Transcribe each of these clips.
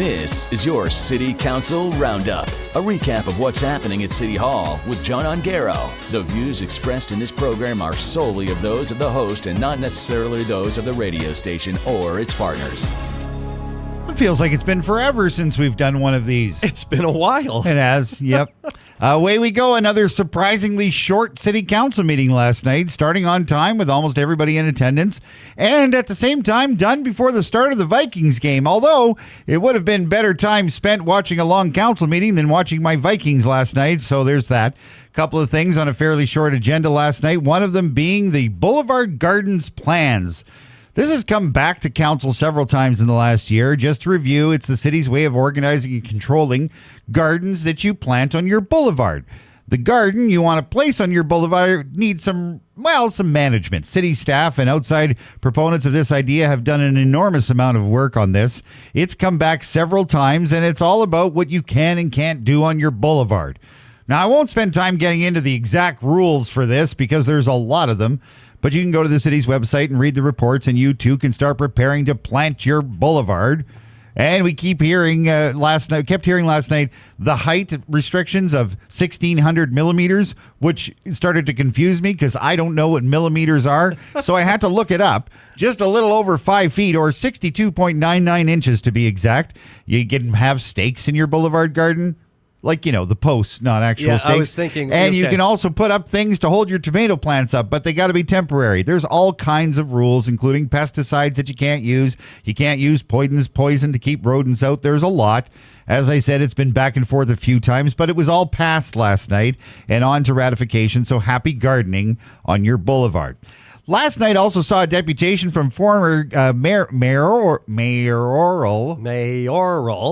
This is your City Council Roundup, a recap of what's happening at City Hall with John Ongaro. The views expressed in this program are solely of those of the host and not necessarily those of the radio station or its partners. It feels like it's been forever since we've done one of these. It's been a while. It has, yep. Away we go. Another surprisingly short city council meeting last night, starting on time with almost everybody in attendance, and at the same time done before the start of the Vikings game, although it would have been better time spent watching a long council meeting than watching my Vikings last night, so there's that. Couple of things on a fairly short agenda last night, one of them being the Boulevard Gardens plans. This has come back to council several times in the last year. Just to review, it's the city's way of organizing and controlling gardens that you plant on your boulevard. The garden you want to place on your boulevard needs some management. City staff and outside proponents of this idea have done an enormous amount of work on this. It's come back several times, and it's all about what you can and can't do on your boulevard. Now, I won't spend time getting into the exact rules for this because there's a lot of them. But you can go to the city's website and read the reports, and you too can start preparing to plant your boulevard. And we kept hearing last night the height restrictions of 1,600 millimeters, which started to confuse me because I don't know what millimeters are. So I had to look it up. Just a little over 5 feet, or 62.99 inches to be exact. You can have stakes in your boulevard garden. Like, you know, the posts, not actual stakes. I was thinking. And you can also put up things to hold your tomato plants up, but they got to be temporary. There's all kinds of rules, including pesticides that you can't use. You can't use poison to keep rodents out. There's a lot. As I said, it's been back and forth a few times, but it was all passed last night and on to ratification. So happy gardening on your boulevard. Last night also saw a deputation from former mayoral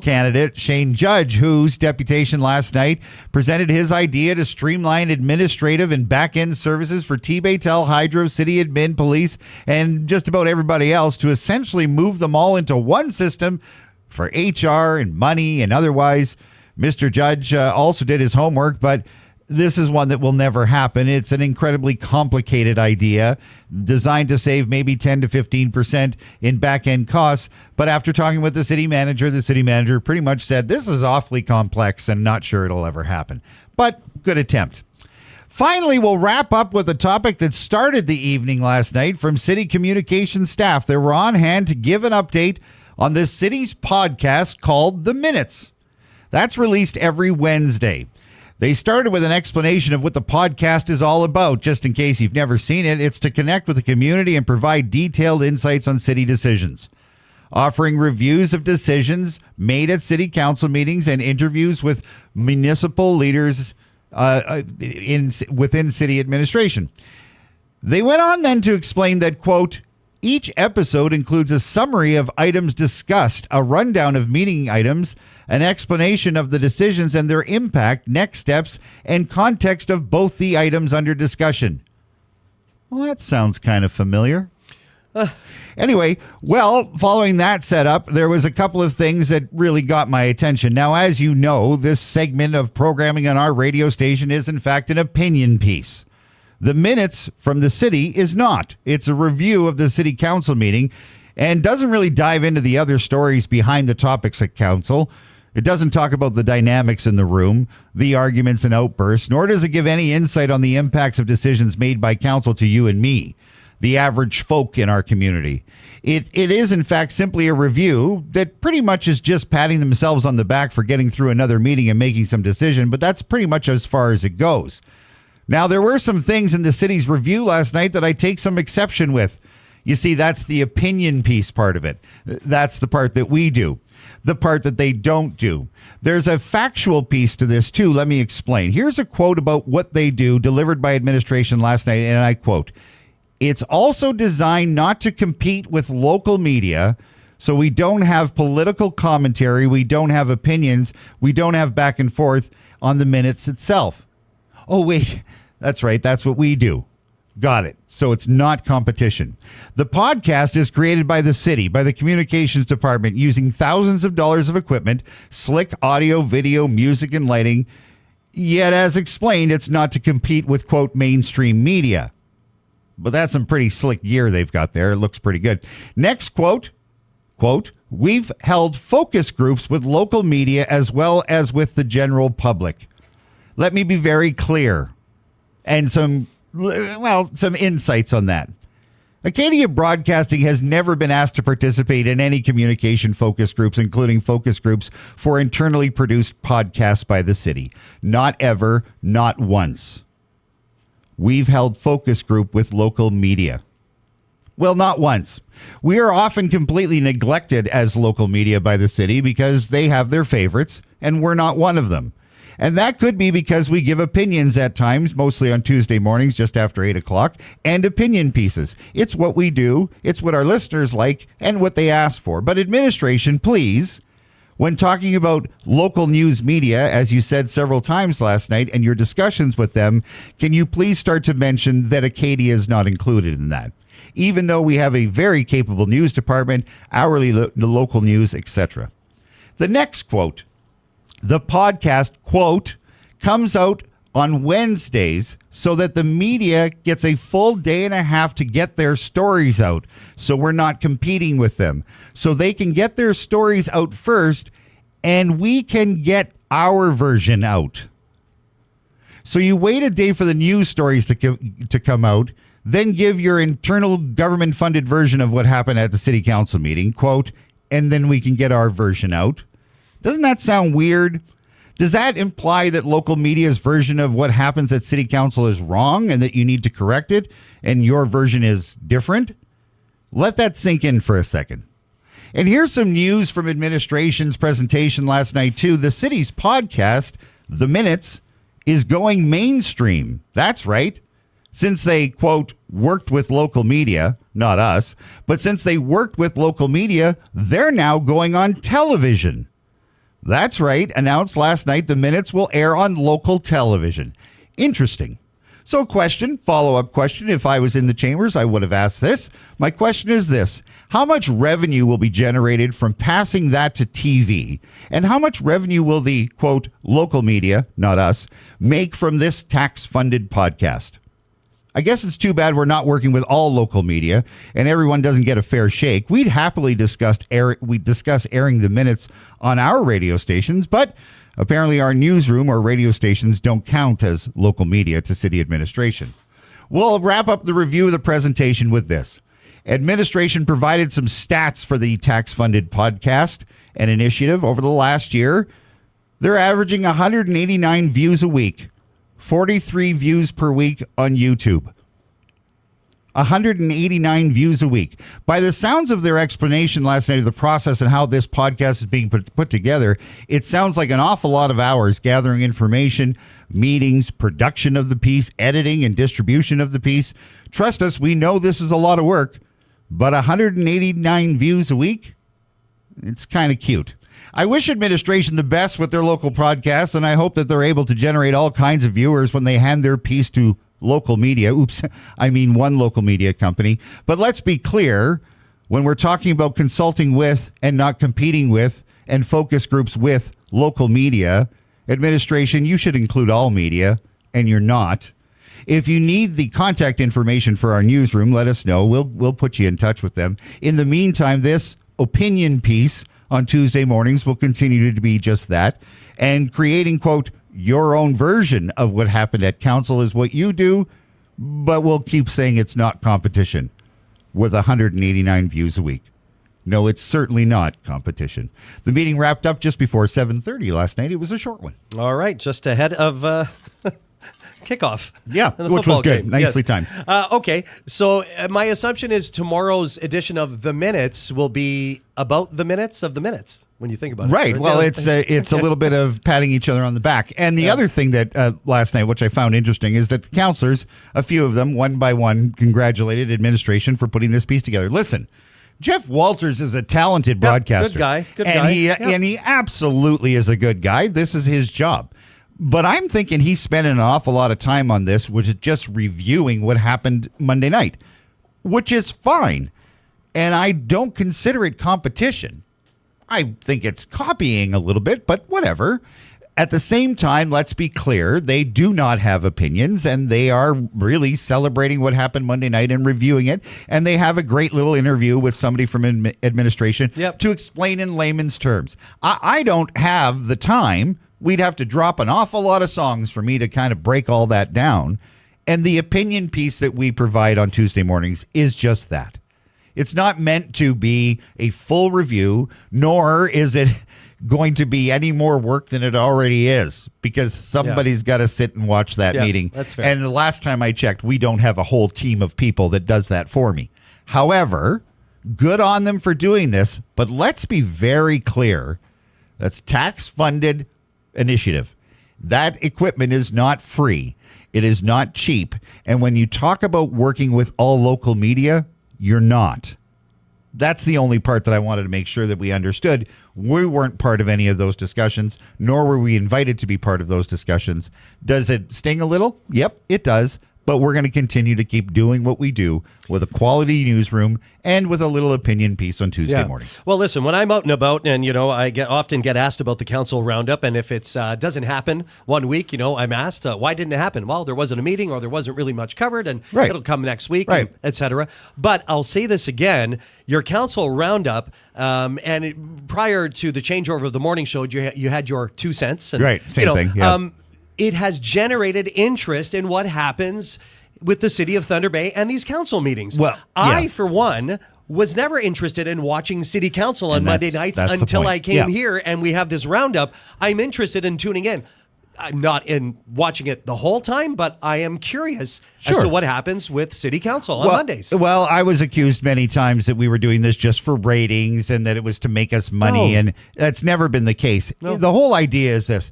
candidate Shane Judge, whose deputation last night presented his idea to streamline administrative and back-end services for T-Baytel, Hydro, City Admin, Police, and just about everybody else to essentially move them all into one system for HR and money and otherwise. Mr. Judge also did his homework, but this is one that will never happen. It's an incredibly complicated idea designed to save maybe 10 to 15% in back-end costs. But after talking with the city manager pretty much said this is awfully complex and not sure it'll ever happen. But good attempt. Finally, we'll wrap up with a topic that started the evening last night from city communications staff. They were on hand to give an update on the city's podcast called The Minutes. That's released every Wednesday. They started with an explanation of what the podcast is all about. Just in case you've never seen it, it's to connect with the community and provide detailed insights on city decisions, offering reviews of decisions made at city council meetings and interviews with municipal leaders within city administration. They went on then to explain that, quote, each episode includes a summary of items discussed, a rundown of meeting items, an explanation of the decisions and their impact, next steps, and context of both the items under discussion. Well, that sounds kind of familiar. Anyway, following that setup, there was a couple of things that really got my attention. Now, as you know, this segment of programming on our radio station is, in fact, an opinion piece. The Minutes from the city is not. It's a review of the city council meeting and doesn't really dive into the other stories behind the topics at council. It doesn't talk about the dynamics in the room, the arguments and outbursts, nor does it give any insight on the impacts of decisions made by council to you and me, the average folk in our community. It is, in fact, simply a review that pretty much is just patting themselves on the back for getting through another meeting and making some decision, but that's pretty much as far as it goes. Now, there were some things in the city's review last night that I take some exception with. You see, that's the opinion piece part of it. That's the part that we do, the part that they don't do. There's a factual piece to this, too. Let me explain. Here's a quote about what they do delivered by administration last night, and I quote, "It's also designed not to compete with local media, so we don't have political commentary, we don't have opinions, we don't have back and forth on the minutes itself." Oh, wait, that's right. That's what we do. Got it. So it's not competition. The podcast is created by the city, by the communications department, using thousands of dollars of equipment, slick audio, video, music, and lighting. Yet, as explained, it's not to compete with, quote, mainstream media. But that's some pretty slick gear they've got there. It looks pretty good. Next quote, quote, we've held focus groups with local media as well as with the general public. Let me be very clear and some insights on that. Acadia Broadcasting has never been asked to participate in any communication focus groups, including focus groups for internally produced podcasts by the city. Not ever, not once. We've held focus group with local media. Well, not once. We are often completely neglected as local media by the city because they have their favorites, and we're not one of them. And that could be because we give opinions at times, mostly on Tuesday mornings just after 8 o'clock, and opinion pieces. It's what we do, it's what our listeners like, and what they ask for. But administration, please, when talking about local news media, as you said several times last night, and your discussions with them, can you please start to mention that Acadia is not included in that? Even though we have a very capable news department, hourly local news, etc. The next quote. The podcast, quote, comes out on Wednesdays so that the media gets a full day and a half to get their stories out. So we're not competing with them. So they can get their stories out first and we can get our version out. So you wait a day for the news stories to come out, then give your internal government funded version of what happened at the city council meeting, quote, and then we can get our version out. Doesn't that sound weird? Does that imply that local media's version of what happens at city council is wrong and that you need to correct it and your version is different? Let that sink in for a second. And here's some news from administration's presentation last night, too. The city's podcast, The Minutes, is going mainstream. That's right. Since they, quote, worked with local media, not us, but since they worked with local media, they're now going on television. That's right. Announced last night, The Minutes will air on local television. Interesting. So follow-up question. If I was in the chambers, I would have asked this. My question is this. How much revenue will be generated from passing that to TV? And how much revenue will the, quote, local media, not us, make from this tax-funded podcast? I guess it's too bad we're not working with all local media and everyone doesn't get a fair shake. We'd happily discuss airing The Minutes on our radio stations, but apparently our newsroom or radio stations don't count as local media to city administration. We'll wrap up the review of the presentation with this. Administration provided some stats for the tax-funded podcast and initiative over the last year. They're averaging 189 views a week. 43 views per week on YouTube. 189 views a week. By the sounds of their explanation last night of the process and how this podcast is being put together, it sounds like an awful lot of hours gathering information, meetings, production of the piece, editing and distribution of the piece. Trust us, we know this is a lot of work, but 189 views a week? It's kind of cute. I wish administration the best with their local podcasts, and I hope that they're able to generate all kinds of viewers when they hand their piece to local media. Oops, I mean one local media company. But let's be clear, when we're talking about consulting with and not competing with and focus groups with local media, administration, you should include all media, and you're not. If you need the contact information for our newsroom, let us know. We'll put you in touch with them. In the meantime, this opinion piece on Tuesday mornings will continue to be just that. And creating, quote, your own version of what happened at council is what you do, but we'll keep saying it's not competition with 189 views a week. No, it's certainly not competition. The meeting wrapped up just before 7:30 last night. It was a short one. All right, just ahead of kickoff. Yeah, which was good. Nicely timed. Okay, so my assumption is tomorrow's edition of The Minutes will be about the minutes of the minutes, when you think about it. Right. Well, it's a little bit of patting each other on the back. And the other thing that last night, which I found interesting, is that the counselors, a few of them, one by one, congratulated administration for putting this piece together. Listen, Jeff Walters is a talented broadcaster. Good guy. And he absolutely is a good guy. This is his job. But I'm thinking he's spending an awful lot of time on this, which is just reviewing what happened Monday night, which is fine. And I don't consider it competition. I think it's copying a little bit, but whatever. at the same time, let's be clear, they do not have opinions, and they are really celebrating what happened Monday night and reviewing it. And they have a great little interview with somebody from administration to explain in layman's terms. I don't have the time. We'd have to drop an awful lot of songs for me to kind of break all that down. And the opinion piece that we provide on Tuesday mornings is just that. It's not meant to be a full review, nor is it going to be any more work than it already is, because somebody's got to sit and watch that meeting. That's fair. And the last time I checked, we don't have a whole team of people that does that for me. However, good on them for doing this, but let's be very clear. That's tax-funded initiative. That equipment is not free. It is not cheap. And when you talk about working with all local media, you're not. That's the only part that I wanted to make sure that we understood. We weren't part of any of those discussions, nor were we invited to be part of those discussions. Does it sting a little? Yep, it does. But we're going to continue to keep doing what we do with a quality newsroom and with a little opinion piece on Tuesday morning. Well, listen, when I'm out and about, and I often get asked about the council roundup, and if it doesn't happen one week, I'm asked why didn't it happen? Well, there wasn't a meeting, or there wasn't really much covered, and it'll come next week, etc. But I'll say this again: your council roundup, prior to the changeover of the morning show, you had your 2 cents, and, same thing. Yeah. It has generated interest in what happens with the city of Thunder Bay and these council meetings. Well, I, for one, was never interested in watching city council on Monday nights until I came here, and we have this roundup. I'm interested in tuning in. I'm not in watching it the whole time, but I am curious as to what happens with city council on Mondays. Well, I was accused many times that we were doing this just for ratings and that it was to make us money, and that's never been the case. No. The whole idea is this.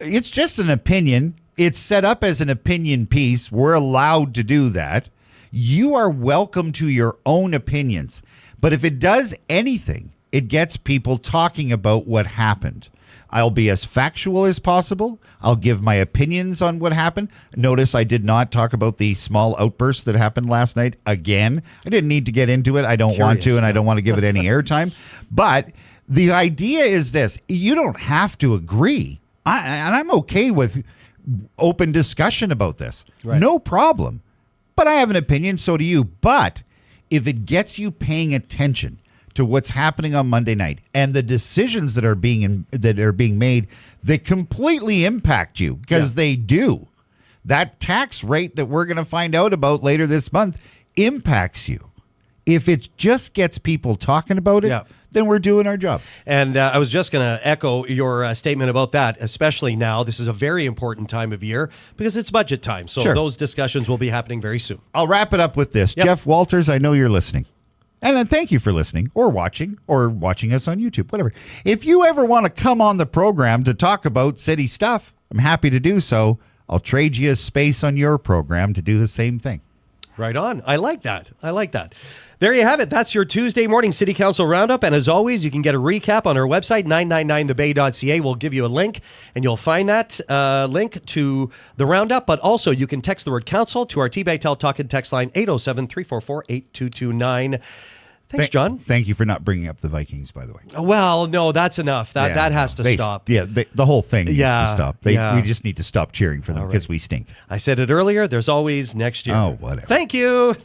It's just an opinion. It's set up as an opinion piece. We're allowed to do that. You are welcome to your own opinions. But if it does anything, it gets people talking about what happened. I'll be as factual as possible. I'll give my opinions on what happened. Notice I did not talk about the small outburst that happened last night again. I didn't need to get into it. I don't want to, and I don't want to give it any airtime. But the idea is this. You don't have to agree. And I'm okay with open discussion about this. No problem. But I have an opinion, so do you. But if it gets you paying attention to what's happening on Monday night and the decisions that are being made that completely impact you, because they do, that tax rate that we're going to find out about later this month impacts you. If it just gets people talking about it, then we're doing our job. And I was just going to echo your statement about that, especially now. This is a very important time of year because it's budget time. So those discussions will be happening very soon. I'll wrap it up with this. Jeff Walters, I know you're listening. And then thank you for listening or watching us on YouTube, whatever. If you ever want to come on the program to talk about city stuff, I'm happy to do so. I'll trade you a space on your program to do the same thing. Right on. I like that. There you have it. That's your Tuesday morning City Council Roundup. And as always, you can get a recap on our website, 999thebay.ca. We'll give you a link, and you'll find that link to the Roundup. But also, you can text the word council to our T-Bay Tel Talk and text line 807-344-8229. Thanks, John. Thank you for not bringing up the Vikings, by the way. Well, no, that's enough. That has to stop. Yeah, the whole thing needs to stop. We just need to stop cheering for them because we stink. I said it earlier. There's always next year. Oh, whatever. Thank you.